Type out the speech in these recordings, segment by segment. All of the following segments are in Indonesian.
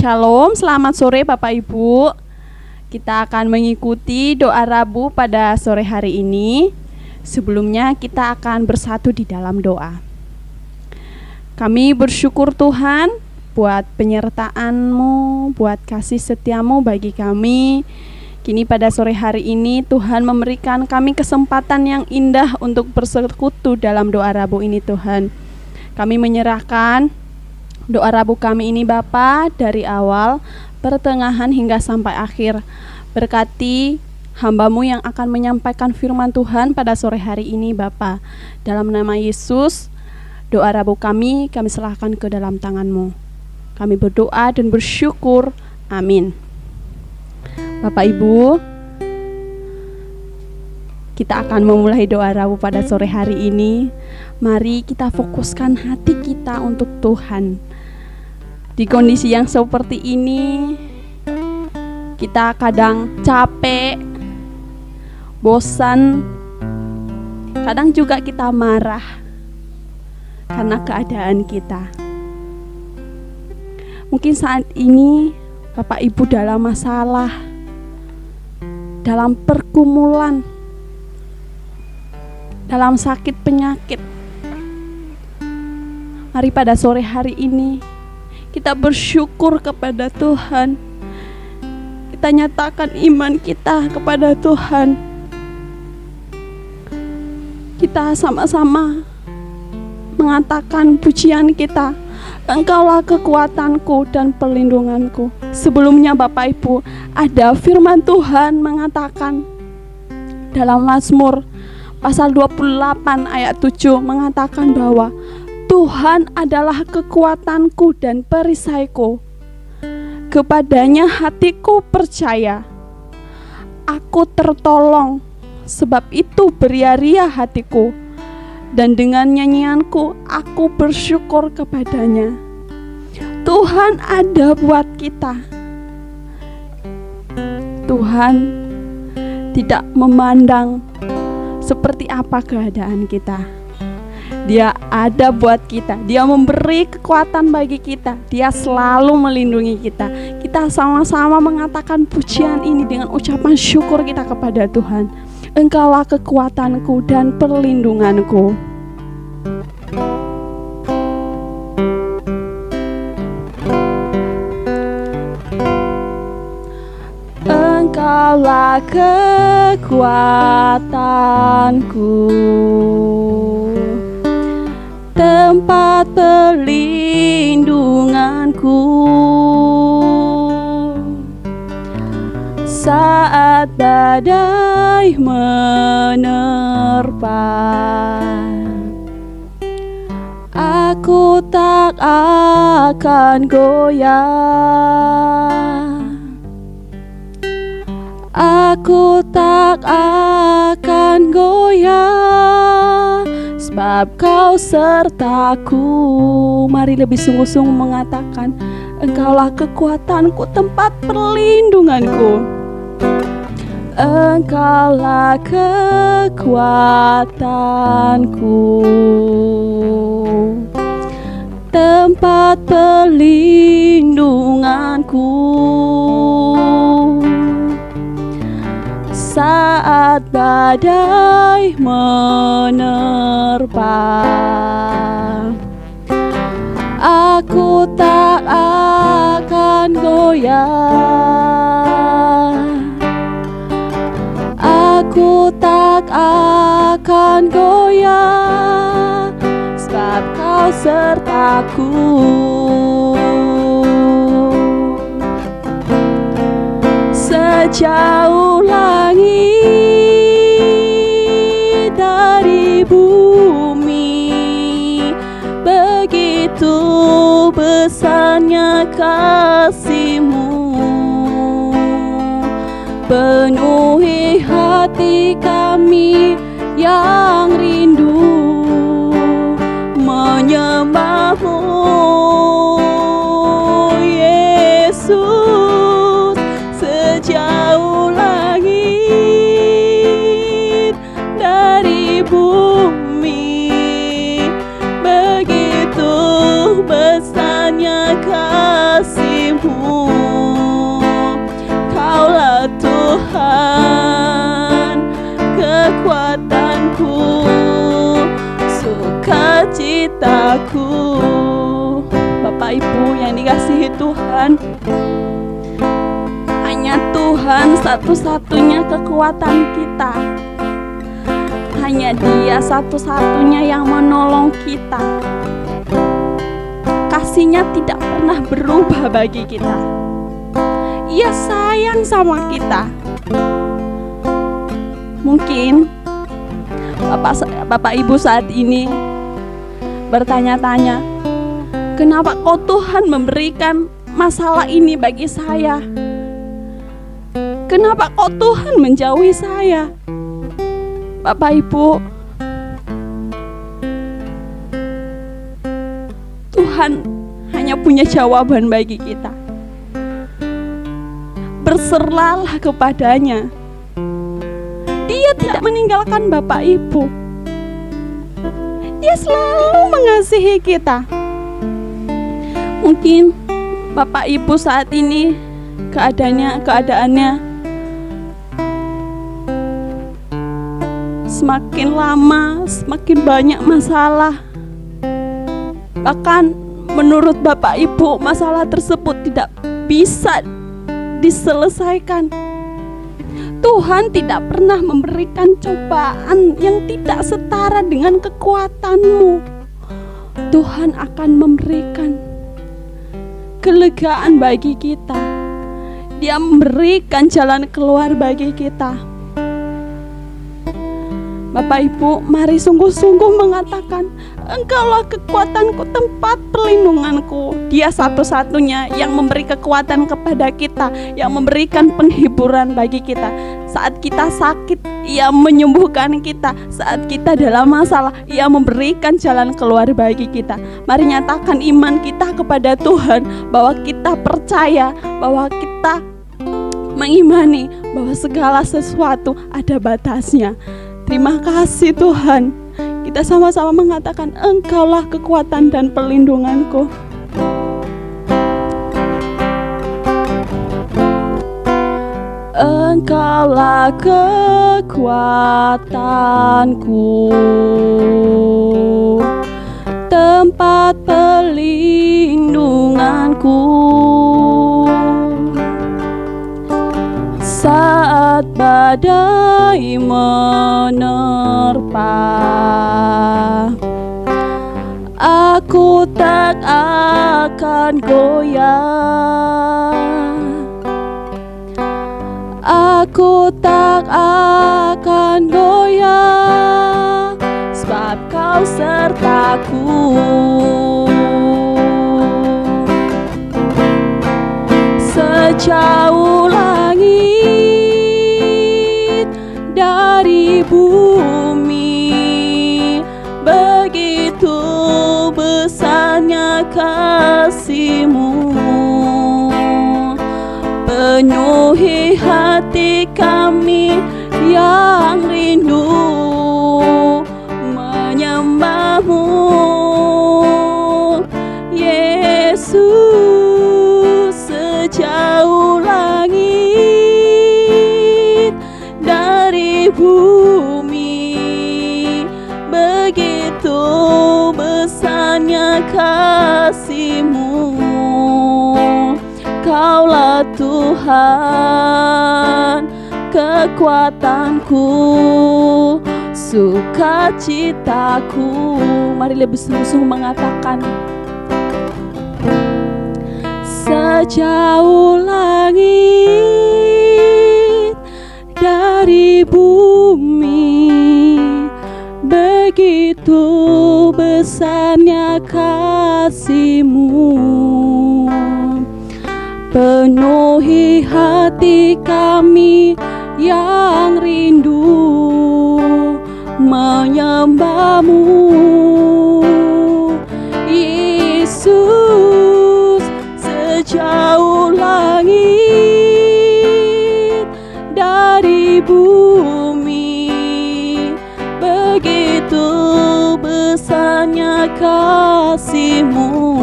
Shalom, selamat sore Bapak Ibu. Kita akan mengikuti doa Rabu pada sore hari ini. Sebelumnya kita akan bersatu di dalam doa. Kami bersyukur Tuhan buat penyertaan-Mu, buat kasih setia-Mu bagi kami. Kini pada sore hari ini Tuhan memberikan kami kesempatan yang indah untuk bersekutu dalam doa Rabu ini Tuhan. Kami menyerahkan doa Rabu kami ini Bapa, dari awal, pertengahan hingga sampai akhir. Berkati hamba-Mu yang akan menyampaikan firman Tuhan pada sore hari ini Bapa. Dalam nama Yesus, doa Rabu kami serahkan ke dalam tangan-Mu. Kami berdoa dan bersyukur. Amin. Bapak Ibu, kita akan memulai doa Rabu pada sore hari ini. Mari kita fokuskan hati kita untuk Tuhan. Di kondisi yang seperti ini, kita kadang capek, bosan, kadang juga kita marah karena keadaan kita. Mungkin saat ini Bapak Ibu dalam masalah, dalam pergumulan, dalam sakit penyakit. Mari pada sore hari ini kita bersyukur kepada Tuhan. Kita nyatakan iman kita kepada Tuhan. Kita sama-sama mengatakan pujian kita. Engkaulah kekuatanku dan perlindunganku. Sebelumnya Bapak Ibu, ada firman Tuhan mengatakan dalam Mazmur pasal 28 ayat 7 mengatakan bahwa Tuhan adalah kekuatanku dan perisaiku. Kepadanya hatiku percaya. Aku tertolong, sebab itu beria-ria hatiku. Dan dengan nyanyianku aku bersyukur kepadanya. Tuhan ada buat kita. Tuhan tidak memandang seperti apa keadaan kita. Dia ada buat kita. Dia memberi kekuatan bagi kita. Dia selalu melindungi kita. Kita sama-sama mengatakan pujian ini dengan ucapan syukur kita kepada Tuhan. Engkaulah kekuatanku dan perlindunganku. Engkaulah kekuatanku, tempat perlindunganku saat badai menerpa. Aku tak akan goyah. Aku tak akan goyah, sebab Kau sertaku. Mari lebih sungguh-sungguh mengatakan, Engkaulah kekuatanku, tempat perlindunganku. Engkaulah kekuatanku, tempat perlindunganku saat badai menerpa. Aku tak akan goyah. Aku tak akan goyah, sebab Kau sertaku. Sejauh langit dari bumi, begitu besarnya kasih-Mu. Penuhi hati kami yang rindu menyembah-Mu, Yesus. Sejauh langit dari bumi, begitu besarnya kasih-Mu. sukacitaku. Bapak Ibu yang dikasihi Tuhan, hanya Tuhan satu-satunya kekuatan kita. Hanya Dia satu-satunya yang menolong kita. Kasih-Nya tidak pernah berubah bagi kita. Ia sayang sama kita. Mungkin Bapak Ibu saat ini bertanya-tanya, kenapa kok Tuhan memberikan masalah ini bagi saya? Kenapa kok Tuhan menjauhi saya? Bapak Ibu, Tuhan hanya punya jawaban bagi kita. Berserahlah kepadanya. Dia tidak meninggalkan Bapak Ibu. Dia selalu mengasihi kita. Mungkin Bapak Ibu saat ini keadaannya semakin lama, semakin banyak masalah. Bahkan menurut Bapak Ibu, masalah tersebut tidak bisa diselesaikan. Tuhan tidak pernah memberikan cobaan yang tidak setara dengan kekuatanmu. Tuhan akan memberikan kelegaan bagi kita. Dia memberikan jalan keluar bagi kita. Bapak Ibu, mari sungguh-sungguh mengatakan, Engkaulah kekuatanku, tempat perlindunganku. Dia satu-satunya yang memberi kekuatan kepada kita, yang memberikan penghiburan bagi kita. Saat kita sakit, Ia menyembuhkan kita. Saat kita dalam masalah, Ia memberikan jalan keluar bagi kita. Mari nyatakan iman kita kepada Tuhan, bahwa kita percaya, bahwa kita mengimani bahwa segala sesuatu ada batasnya. Terima kasih Tuhan. Kita sama-sama mengatakan, Engkaulah kekuatan dan perlindunganku. Engkaulah kekuatanku, tempat perlindunganku. Saat badai menerpa, aku tak akan goyah. Aku tak akan goyah, sebab Kau sertaku. Sejauh langit dari bumi, begitu besarnya kasih-Mu. Penuhi hati kami yang rindu menyembah-Mu, Yesus. Sejauh langit dari bumi, begitu besarnya kasih-Mu. Kaulah Tuhan, kekuatanku, sukacitaku. Mari lebih sungguh-sungguh mengatakan, sejauh langit dari bumi, begitu besarnya kasih-Mu. Penuhi hati kami yang rindu menyembah-Mu, Yesus. Sejauh langit dari bumi, begitu besarnya kasih-Mu.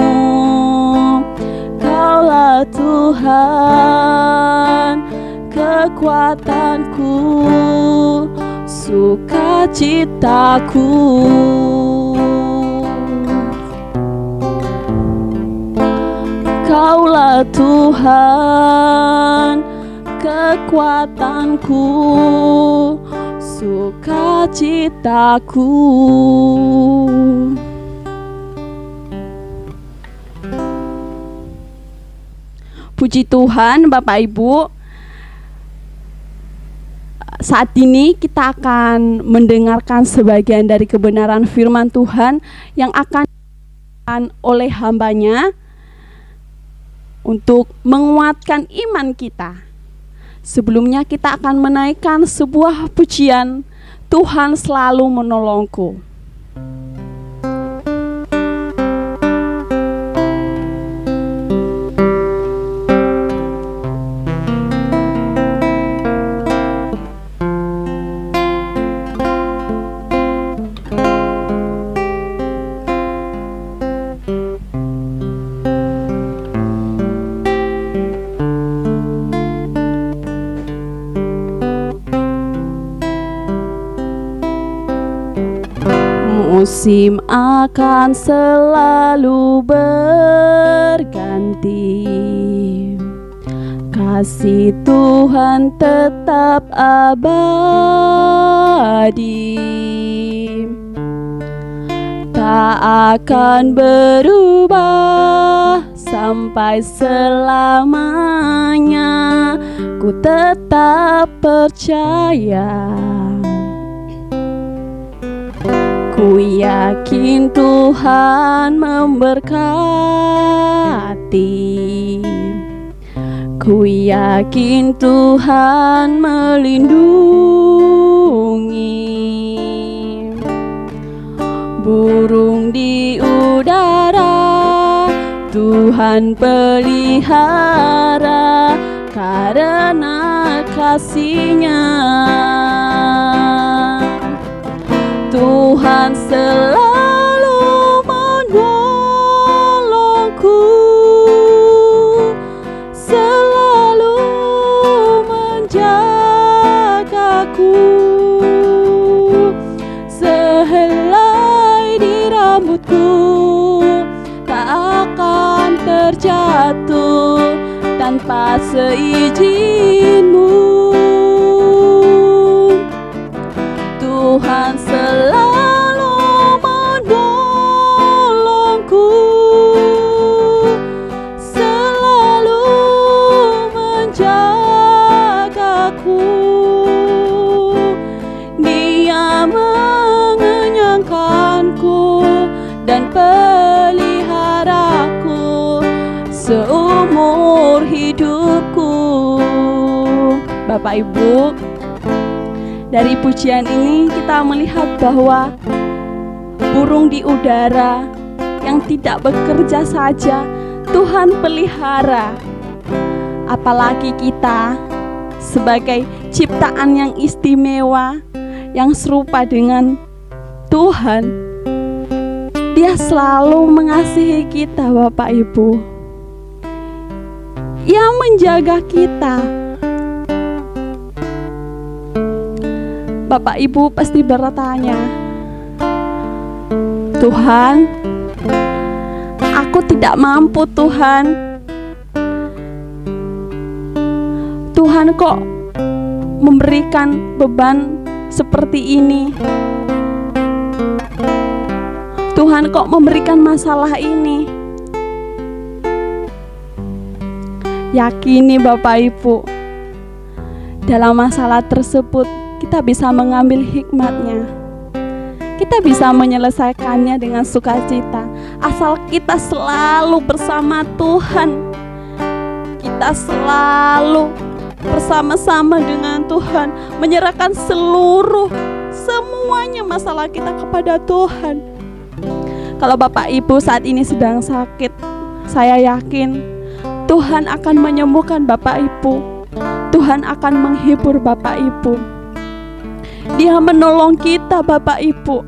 Kaulah Tuhan, kekuatanku, sukacitaku. Kaulah Tuhan, kekuatanku, sukacitaku. Puji Tuhan, Bapak Ibu. Saat ini kita akan mendengarkan sebagian dari kebenaran firman Tuhan yang akan oleh hambanya untuk menguatkan iman kita. Sebelumnya kita akan menaikkan sebuah pujian, Tuhan selalu menolongku. Musim akan selalu berganti, kasih Tuhan tetap abadi, tak akan berubah sampai selamanya. Ku tetap percaya. Ku yakin Tuhan memberkati, ku yakin Tuhan melindungi. Burung di udara Tuhan pelihara karena kasih-Nya. Tuhan selalu menolongku, selalu menjagaku. Sehelai di rambutku tak akan terjatuh tanpa seizin-Mu. Tuhan selalu menolongku, selalu menjagaku. Dia mengenyangkanku dan peliharaku seumur hidupku. Bapak Ibu, dari pujian ini kita melihat bahwa burung di udara yang tidak bekerja saja Tuhan pelihara. Apalagi kita sebagai ciptaan yang istimewa, yang serupa dengan Tuhan. Dia selalu mengasihi kita, Bapak Ibu. Ia menjaga kita. Bapak Ibu pasti bertanya, Tuhan, aku tidak mampu, Tuhan. Tuhan kok memberikan beban seperti ini? Tuhan kok memberikan masalah ini? Yakini Bapak Ibu, dalam masalah tersebut kita bisa mengambil hikmatnya. Kita bisa menyelesaikannya dengan sukacita. Asal kita selalu bersama Tuhan. Kita selalu bersama-sama dengan Tuhan, menyerahkan semuanya masalah kita kepada Tuhan. Kalau Bapak Ibu saat ini sedang sakit, saya yakin Tuhan akan menyembuhkan Bapak Ibu. Tuhan akan menghibur Bapak Ibu. Dia menolong kita, Bapak Ibu.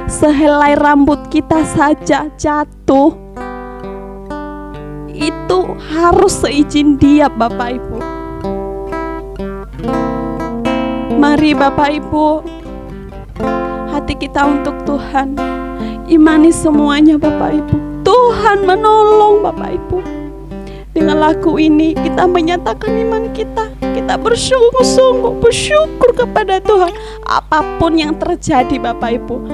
Sehelai rambut kita saja jatuh, itu harus seizin Dia, Bapak Ibu. Mari Bapak Ibu, hati kita untuk Tuhan. Imani semuanya Bapak Ibu. Tuhan menolong Bapak Ibu. Dengan lagu ini kita menyatakan iman kita. Kita bersungguh-sungguh bersyukur kepada Tuhan. Apapun yang terjadi Bapak Ibu,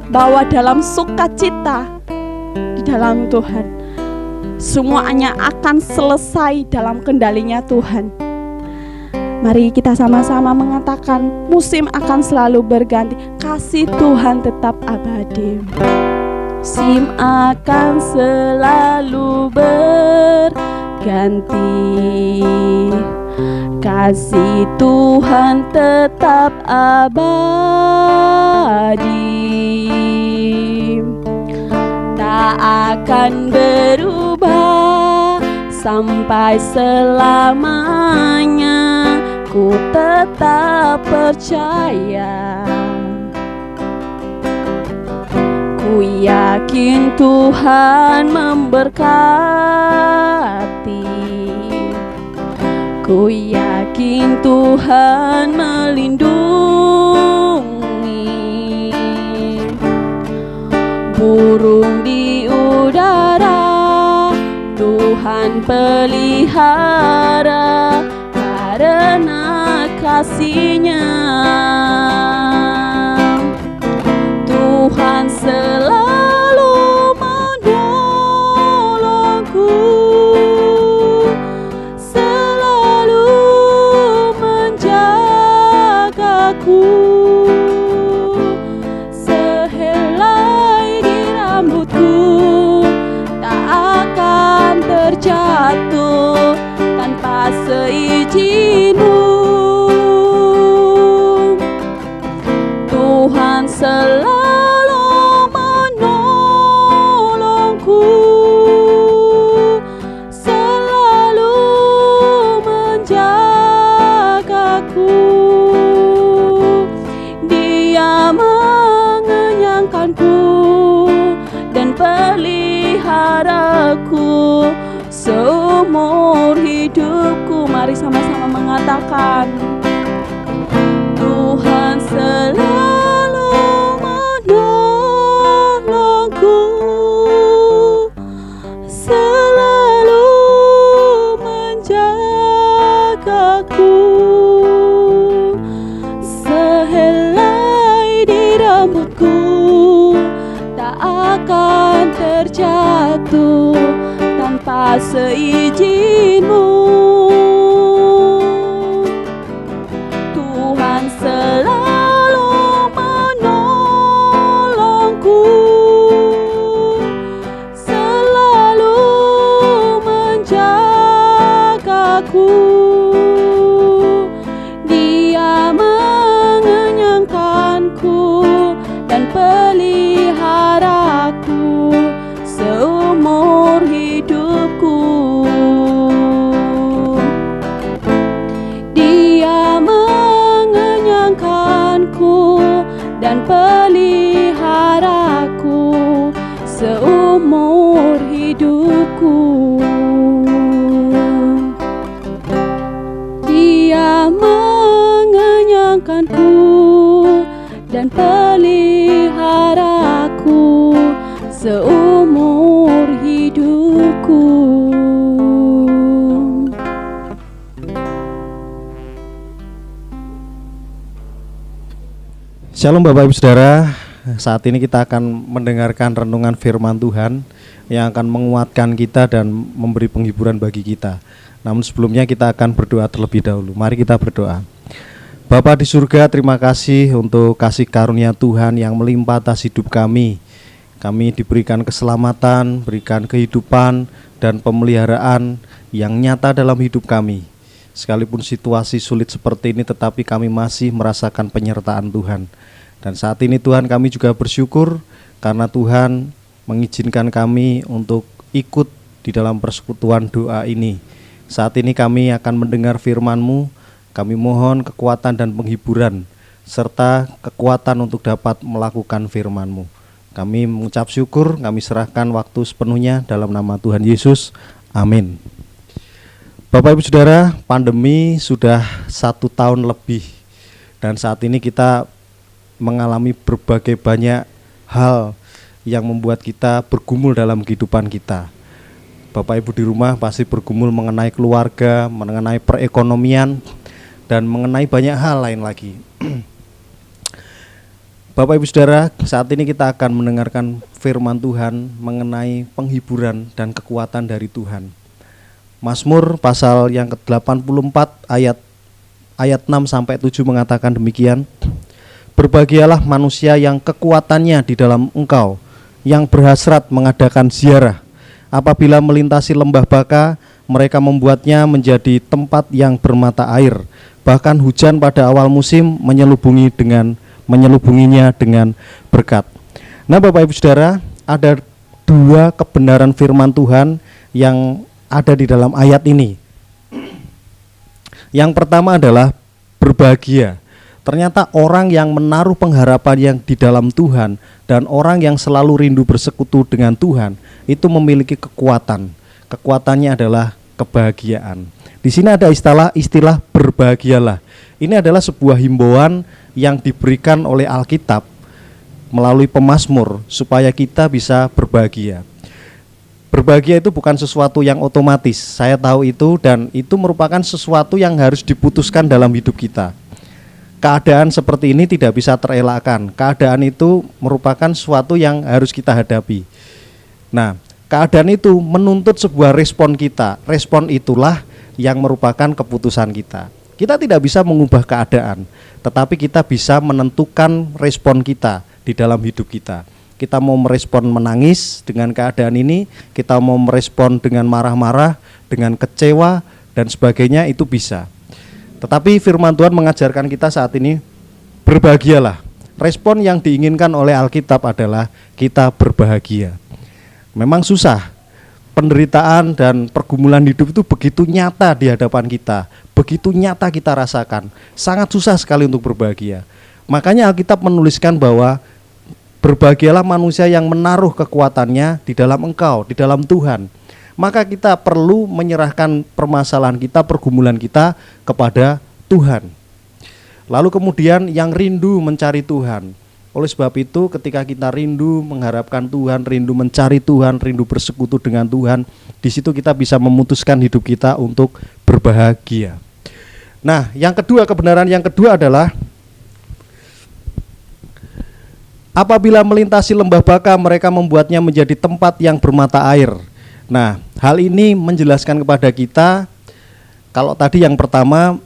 bahwa dalam sukacita di dalam Tuhan, semuanya akan selesai dalam kendalinya Tuhan. Mari kita sama-sama mengatakan, musim akan selalu berganti, kasih Tuhan tetap abadi. Musim akan selalu berganti, kasih Tuhan tetap abadi. Tak akan berubah sampai selamanya, ku tetap percaya. Ku yakin Tuhan memberkati, ku yakin Tuhan melindungi. Burung di udara Tuhan pelihara karena kasih-Nya. Tuhan selalu menolongku, selalu menjagaku. Sehelai di rambutku tak akan terjatuh tanpa seizin-Mu. Tuhan selalu menolongku, selalu menjagaku. Dia mengenyangkanku dan peliharaku seumur hidupku. Mari sama-sama mengatakan, Tuhan selalu menolongku, selalu menjagaku. Sehelai di rambutku tak akan terjatuh tanpa seizin-Mu. Tuhan selalu menolongku, selalu menjagaku. Dia mengenyangkanku dan peliharaku seumur hidupku. Dia mengenyangkanku dan peliharaku seumur hidupku. Dia mengenyangkanku dan peliharaku seumur hidupku. Shalom Bapak Ibu Saudara, saat ini kita akan mendengarkan renungan firman Tuhan yang akan menguatkan kita dan memberi penghiburan bagi kita. Namun sebelumnya kita akan berdoa terlebih dahulu. Mari kita berdoa. Bapa di surga, terima kasih untuk kasih karunia Tuhan yang melimpah atas hidup kami. Kami diberikan keselamatan, berikan kehidupan dan pemeliharaan yang nyata dalam hidup kami. Sekalipun situasi sulit seperti ini, tetapi kami masih merasakan penyertaan Tuhan. Dan saat ini Tuhan, kami juga bersyukur karena Tuhan mengizinkan kami untuk ikut di dalam persekutuan doa ini. Saat ini kami akan mendengar firman-Mu. Kami mohon kekuatan dan penghiburan serta kekuatan untuk dapat melakukan firman-Mu. Kami mengucap syukur, kami serahkan waktu sepenuhnya dalam nama Tuhan Yesus. Amin. Bapak Ibu Saudara, pandemi sudah 1 tahun lebih, dan saat ini kita mengalami berbagai banyak hal yang membuat kita bergumul dalam kehidupan kita. Bapak Ibu di rumah pasti bergumul mengenai keluarga, mengenai perekonomian, dan mengenai banyak hal lain lagi. Bapak Ibu Saudara, saat ini kita akan mendengarkan firman Tuhan mengenai penghiburan dan kekuatan dari Tuhan. Mazmur pasal yang ke-84 ayat 6 sampai 7 mengatakan demikian. Berbahagialah manusia yang kekuatannya di dalam Engkau, yang berhasrat mengadakan ziarah. Apabila melintasi lembah baka, mereka membuatnya menjadi tempat yang bermata air. Bahkan hujan pada awal musim menyelubunginya dengan berkat. Nah, Bapak Ibu Saudara, ada dua kebenaran firman Tuhan yang ada di dalam ayat ini. Yang pertama adalah berbahagia. Ternyata orang yang menaruh pengharapan yang di dalam Tuhan dan orang yang selalu rindu bersekutu dengan Tuhan itu memiliki kekuatan. Kekuatannya adalah kebahagiaan. Di sini ada istilah berbahagialah. Ini adalah sebuah himbauan yang diberikan oleh Alkitab melalui pemazmur supaya kita bisa berbahagia. Berbahagia itu bukan sesuatu yang otomatis. Saya tahu itu, dan itu merupakan sesuatu yang harus diputuskan dalam hidup kita. Keadaan seperti ini tidak bisa terelakkan. Keadaan itu merupakan sesuatu yang harus kita hadapi. Nah, keadaan itu menuntut sebuah respon kita. Respon itulah yang merupakan keputusan kita. Kita tidak bisa mengubah keadaan, tetapi kita bisa menentukan respon kita di dalam hidup kita. Kita mau merespon menangis dengan keadaan ini, kita mau merespon dengan marah-marah, dengan kecewa dan sebagainya, itu bisa. Tetapi firman Tuhan mengajarkan kita saat ini, berbahagialah. Respon yang diinginkan oleh Alkitab adalah kita berbahagia. Memang susah. Penderitaan dan pergumulan hidup itu begitu nyata di hadapan kita, begitu nyata kita rasakan. Sangat susah sekali untuk berbahagia. Makanya Alkitab menuliskan bahwa berbahagialah manusia yang menaruh kekuatannya di dalam Engkau, di dalam Tuhan. Maka kita perlu menyerahkan permasalahan kita, pergumulan kita kepada Tuhan. Lalu kemudian yang rindu mencari Tuhan. Oleh sebab itu ketika kita rindu mengharapkan Tuhan, rindu mencari Tuhan, rindu bersekutu dengan Tuhan, di situ kita bisa memutuskan hidup kita untuk berbahagia. Nah, kebenaran yang kedua adalah apabila melintasi lembah baka, mereka membuatnya menjadi tempat yang bermata air. Nah, hal ini menjelaskan kepada kita, kalau tadi yang pertama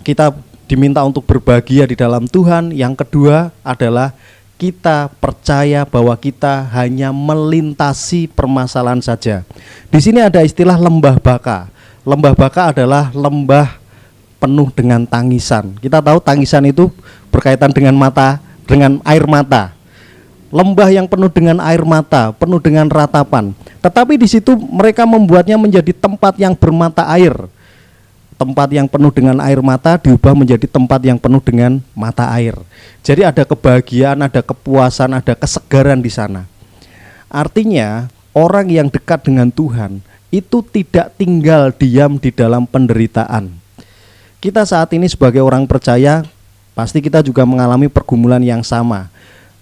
kita diminta untuk berbahagia di dalam Tuhan, yang kedua adalah kita percaya bahwa kita hanya melintasi permasalahan saja. Di sini ada istilah lembah baka. Lembah baka adalah lembah penuh dengan tangisan. Kita tahu tangisan itu berkaitan dengan air mata. Lembah yang penuh dengan air mata, penuh dengan ratapan. Tetapi di situ mereka membuatnya menjadi tempat yang bermata air. Tempat yang penuh dengan air mata diubah menjadi tempat yang penuh dengan mata air. Jadi ada kebahagiaan, ada kepuasan, ada kesegaran di sana. Artinya orang yang dekat dengan Tuhan itu tidak tinggal diam di dalam penderitaan. Kita saat ini sebagai orang percaya pasti kita juga mengalami pergumulan yang sama.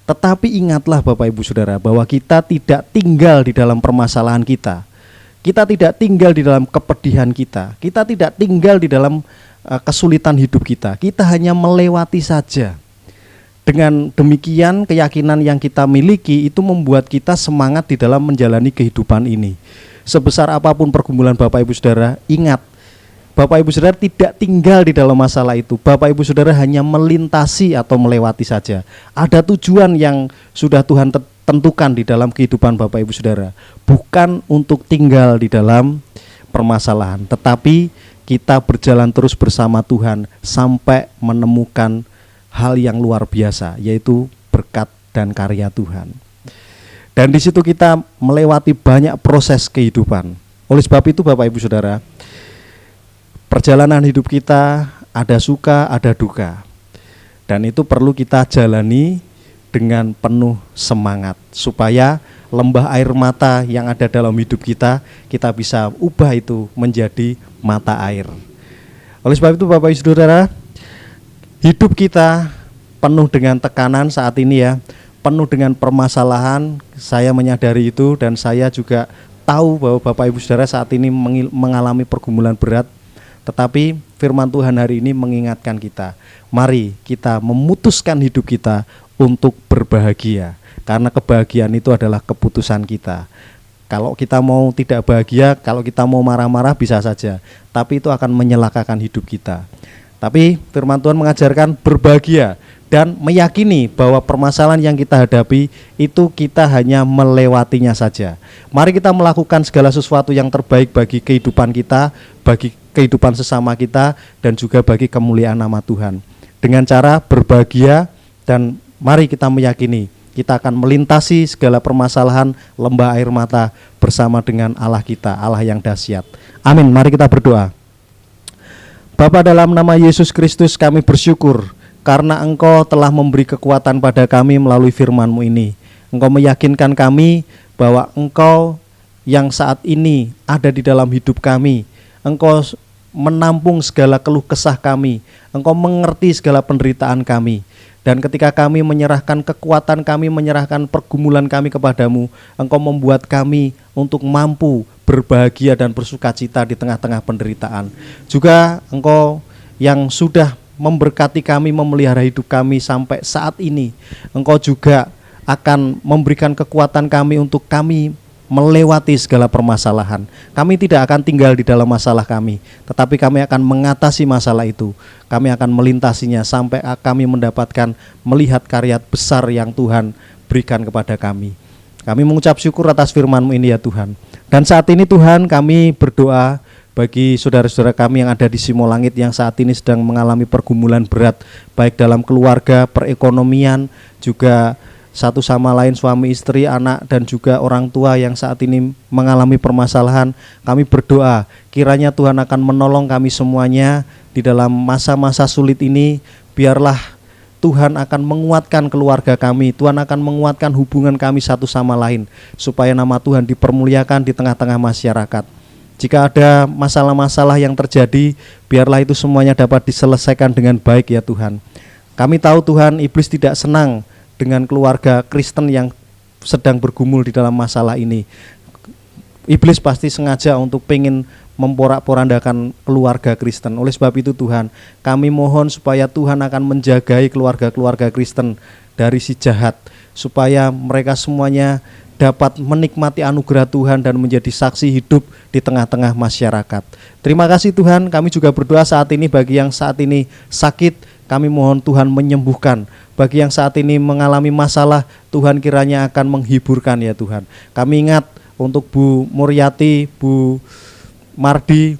Tetapi ingatlah Bapak Ibu Saudara bahwa kita tidak tinggal di dalam permasalahan kita. Kita tidak tinggal di dalam kepedihan kita. Kita tidak tinggal di dalam kesulitan hidup kita. Kita hanya melewati saja. Dengan demikian keyakinan yang kita miliki itu membuat kita semangat di dalam menjalani kehidupan ini. Sebesar apapun pergumulan Bapak Ibu Saudara, ingat, Bapak Ibu Saudara tidak tinggal di dalam masalah itu. Bapak Ibu Saudara hanya melintasi atau melewati saja. Ada tujuan yang sudah Tuhan tentukan di dalam kehidupan Bapak Ibu Saudara. Bukan untuk tinggal di dalam permasalahan, tetapi kita berjalan terus bersama Tuhan sampai menemukan hal yang luar biasa, yaitu berkat dan karya Tuhan. Dan di situ kita melewati banyak proses kehidupan. Oleh sebab itu Bapak Ibu Saudara, perjalanan hidup kita ada suka, ada duka. Dan itu perlu kita jalani dengan penuh semangat supaya lembah air mata yang ada dalam hidup kita bisa ubah itu menjadi mata air. Oleh sebab itu Bapak Ibu Saudara, hidup kita penuh dengan tekanan saat ini ya, penuh dengan permasalahan, saya menyadari itu, dan saya juga tahu bahwa Bapak Ibu Saudara saat ini mengalami pergumulan berat. Tetapi firman Tuhan hari ini mengingatkan kita, mari kita memutuskan hidup kita untuk berbahagia, karena kebahagiaan itu adalah keputusan kita. Kalau kita mau tidak bahagia, kalau kita mau marah-marah bisa saja, tapi itu akan menyelakakan hidup kita. Tapi firman Tuhan mengajarkan berbahagia dan meyakini bahwa permasalahan yang kita hadapi itu kita hanya melewatinya saja. Mari kita melakukan segala sesuatu yang terbaik bagi kehidupan kita, bagi kehidupan sesama kita, dan juga bagi kemuliaan nama Tuhan. Dengan cara berbahagia, dan mari kita meyakini kita akan melintasi segala permasalahan lembah air mata bersama dengan Allah kita, Allah yang dahsyat. Amin. Mari kita berdoa. Bapa, dalam nama Yesus Kristus kami bersyukur karena Engkau telah memberi kekuatan pada kami melalui firman-Mu ini. Engkau meyakinkan kami bahwa Engkau yang saat ini ada di dalam hidup kami. Engkau menampung segala keluh kesah kami. Engkau mengerti segala penderitaan kami. Dan ketika kami menyerahkan kekuatan kami, menyerahkan pergumulan kami kepadamu, Engkau membuat kami untuk mampu berbahagia dan bersukacita di tengah-tengah penderitaan. Juga Engkau yang sudah memberkati kami, memelihara hidup kami sampai saat ini, Engkau juga akan memberikan kekuatan kami untuk kami melewati segala permasalahan. Kami tidak akan tinggal di dalam masalah kami, tetapi kami akan mengatasi masalah itu. Kami akan melintasinya sampai kami mendapatkan melihat karya besar yang Tuhan berikan kepada kami. Kami mengucap syukur atas firman-Mu ini ya Tuhan. Dan saat ini Tuhan, kami berdoa bagi saudara-saudara kami yang ada di Simolangit yang saat ini sedang mengalami pergumulan berat, baik dalam keluarga, perekonomian, juga satu sama lain suami istri, anak, dan juga orang tua yang saat ini mengalami permasalahan. Kami berdoa kiranya Tuhan akan menolong kami semuanya di dalam masa-masa sulit ini. Biarlah Tuhan akan menguatkan keluarga kami, Tuhan akan menguatkan hubungan kami satu sama lain, supaya nama Tuhan dipermuliakan di tengah-tengah masyarakat. Jika ada masalah-masalah yang terjadi, biarlah itu semuanya dapat diselesaikan dengan baik ya Tuhan. Kami tahu Tuhan, iblis tidak senang dengan keluarga Kristen yang sedang bergumul di dalam masalah ini. Iblis pasti sengaja untuk pengen memporak-porandakan keluarga Kristen. Oleh sebab itu Tuhan, kami mohon supaya Tuhan akan menjagai keluarga-keluarga Kristen dari si jahat, supaya mereka semuanya dapat menikmati anugerah Tuhan dan menjadi saksi hidup di tengah-tengah masyarakat. Terima kasih Tuhan. Kami juga berdoa saat ini bagi yang saat ini sakit, kami mohon Tuhan menyembuhkan. Bagi yang saat ini mengalami masalah, Tuhan kiranya akan menghiburkan ya Tuhan. Kami ingat untuk Bu Muryati, Bu Mardi,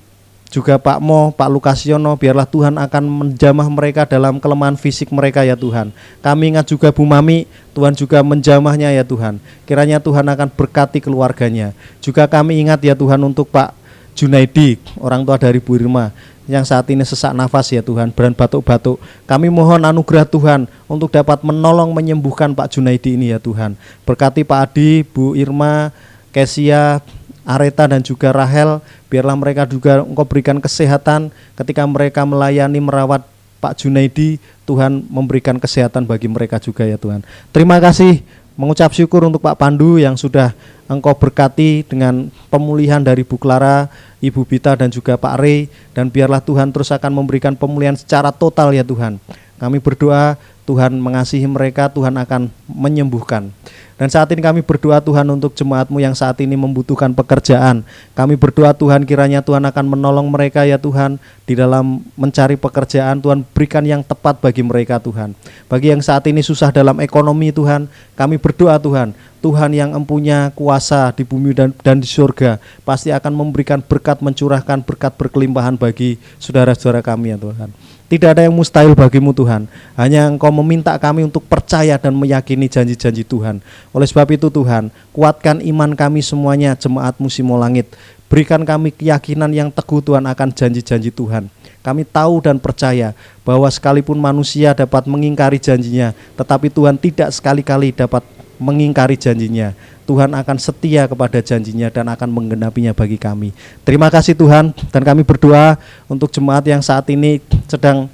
juga Pak Mo, Pak Lukasiono, biarlah Tuhan akan menjamah mereka dalam kelemahan fisik mereka ya Tuhan. Kami ingat juga Bu Mami, Tuhan juga menjamahnya ya Tuhan. Kiranya Tuhan akan berkati keluarganya. Juga kami ingat ya Tuhan untuk Pak Junaidi, orang tua dari Bu Irma, yang saat ini sesak nafas ya Tuhan, batuk-batuk. Kami mohon anugerah Tuhan untuk dapat menolong menyembuhkan Pak Junaidi ini ya Tuhan. Berkati Pak Adi, Bu Irma, Kesia, Areta, dan juga Rahel. Biarlah mereka juga Engkau berikan kesehatan ketika mereka melayani merawat Pak Junaidi. Tuhan memberikan kesehatan bagi mereka juga ya Tuhan. Terima kasih, mengucap syukur untuk Pak Pandu yang sudah Engkau berkati dengan pemulihan dari Bu Clara, Ibu Bita, dan juga Pak Rey. Dan biarlah Tuhan terus akan memberikan pemulihan secara total ya Tuhan. Kami berdoa Tuhan mengasihi mereka, Tuhan akan menyembuhkan. Dan saat ini kami berdoa Tuhan untuk jemaat-Mu yang saat ini membutuhkan pekerjaan. Kami berdoa Tuhan kiranya Tuhan akan menolong mereka ya Tuhan di dalam mencari pekerjaan. Tuhan berikan yang tepat bagi mereka Tuhan. Bagi yang saat ini susah dalam ekonomi Tuhan, kami berdoa Tuhan, Tuhan yang empunya kuasa di bumi dan di surga pasti akan memberikan berkat, mencurahkan berkat berkelimpahan bagi saudara-saudara kami ya Tuhan. Tidak ada yang mustahil bagimu Tuhan. Hanya Engkau meminta kami untuk percaya dan meyakini janji-janji Tuhan. Oleh sebab itu Tuhan, kuatkan iman kami semuanya, jemaat-Mu Simolangit. Berikan kami keyakinan yang teguh Tuhan akan janji-janji Tuhan. Kami tahu dan percaya bahwa sekalipun manusia dapat mengingkari janjinya, tetapi Tuhan tidak sekali-kali dapat mengingkari janjinya. Tuhan akan setia kepada janjinya dan akan menggenapinya bagi kami. Terima kasih Tuhan, dan kami berdoa untuk jemaat yang saat ini sedang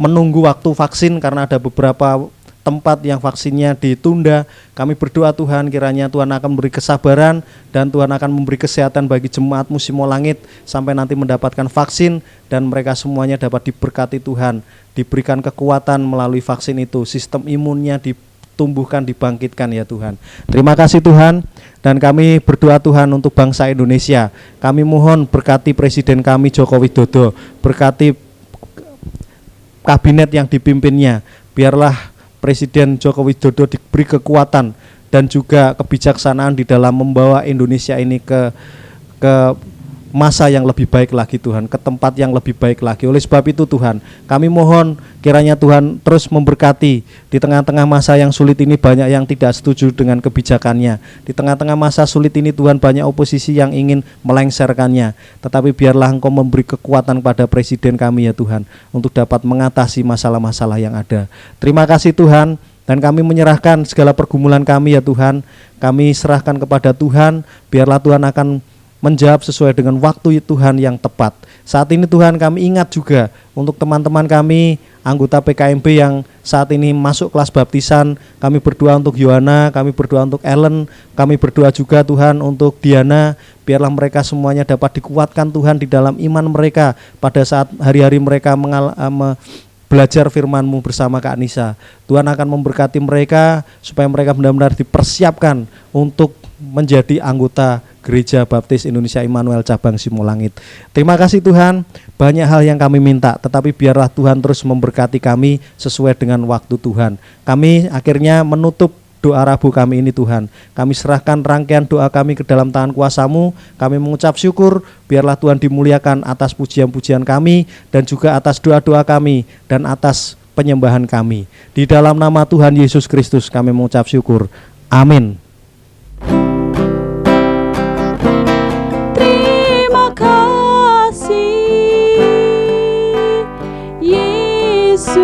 menunggu waktu vaksin, karena ada beberapa tempat yang vaksinnya ditunda. Kami berdoa Tuhan, kiranya Tuhan akan memberi kesabaran dan Tuhan akan memberi kesehatan bagi jemaat-Mu Simolangit sampai nanti mendapatkan vaksin dan mereka semuanya dapat diberkati Tuhan, diberikan kekuatan melalui vaksin itu, sistem imunnya ditumbuhkan, dibangkitkan ya Tuhan. Terima kasih Tuhan, dan kami berdoa Tuhan untuk bangsa Indonesia. Kami mohon berkati Presiden kami Joko Widodo, berkati kabinet yang dipimpinnya. Biarlah Presiden Joko Widodo diberi kekuatan dan juga kebijaksanaan di dalam membawa Indonesia ini ke masa yang lebih baik lagi Tuhan, ke tempat yang lebih baik lagi. Oleh sebab itu Tuhan, kami mohon kiranya Tuhan terus memberkati. Di tengah-tengah masa yang sulit ini banyak yang tidak setuju dengan kebijakannya. Di tengah-tengah masa sulit ini Tuhan, banyak oposisi yang ingin melengsarkannya. Tetapi biarlah Engkau memberi kekuatan pada Presiden kami ya Tuhan, untuk dapat mengatasi masalah-masalah yang ada. Terima kasih Tuhan, dan kami menyerahkan segala pergumulan kami ya Tuhan. Kami serahkan kepada Tuhan, biarlah Tuhan akan menjawab sesuai dengan waktu Tuhan yang tepat. Saat ini Tuhan, kami ingat juga untuk teman-teman kami anggota PKMB yang saat ini masuk kelas baptisan. Kami berdoa untuk Yohana, kami berdoa untuk Ellen, kami berdoa juga Tuhan untuk Diana. Biarlah mereka semuanya dapat dikuatkan Tuhan di dalam iman mereka pada saat hari-hari mereka belajar firman-Mu bersama Kak Nisa. Tuhan akan memberkati mereka supaya mereka benar-benar dipersiapkan untuk menjadi anggota Gereja Baptis Indonesia Immanuel Cabang Simolangit. Terima kasih Tuhan, banyak hal yang kami minta, tetapi biarlah Tuhan terus memberkati kami sesuai dengan waktu Tuhan. Kami akhirnya menutup doa Rabu kami ini Tuhan. Kami serahkan rangkaian doa kami ke dalam tangan kuasa-Mu. Kami mengucap syukur, biarlah Tuhan dimuliakan atas pujian-pujian kami dan juga atas doa-doa kami dan atas penyembahan kami. Di dalam nama Tuhan Yesus Kristus kami mengucap syukur. Amin. Terima kasih Yesus,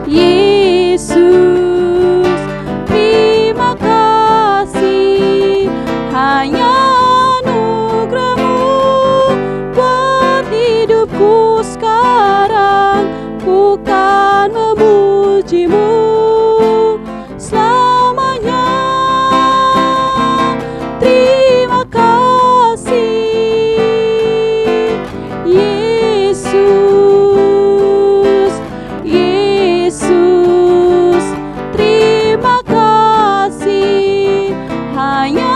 Yesus, terima kasih, hanya anugerah-Mu buat hidupku sekarang. Ku kan memuji-Mu selamanya. Terima kasih Yesus, Yesus, terima kasih, hanya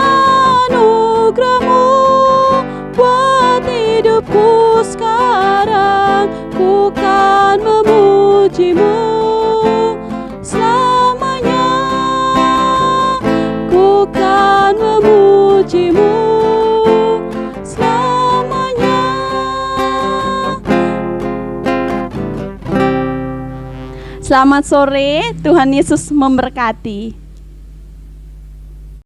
anugerah-Mu buat hidupku sekarang. Ku kan memuji-Mu selamanya. Ku kan memuji-Mu selamanya. Selamat sore, Tuhan Yesus memberkati.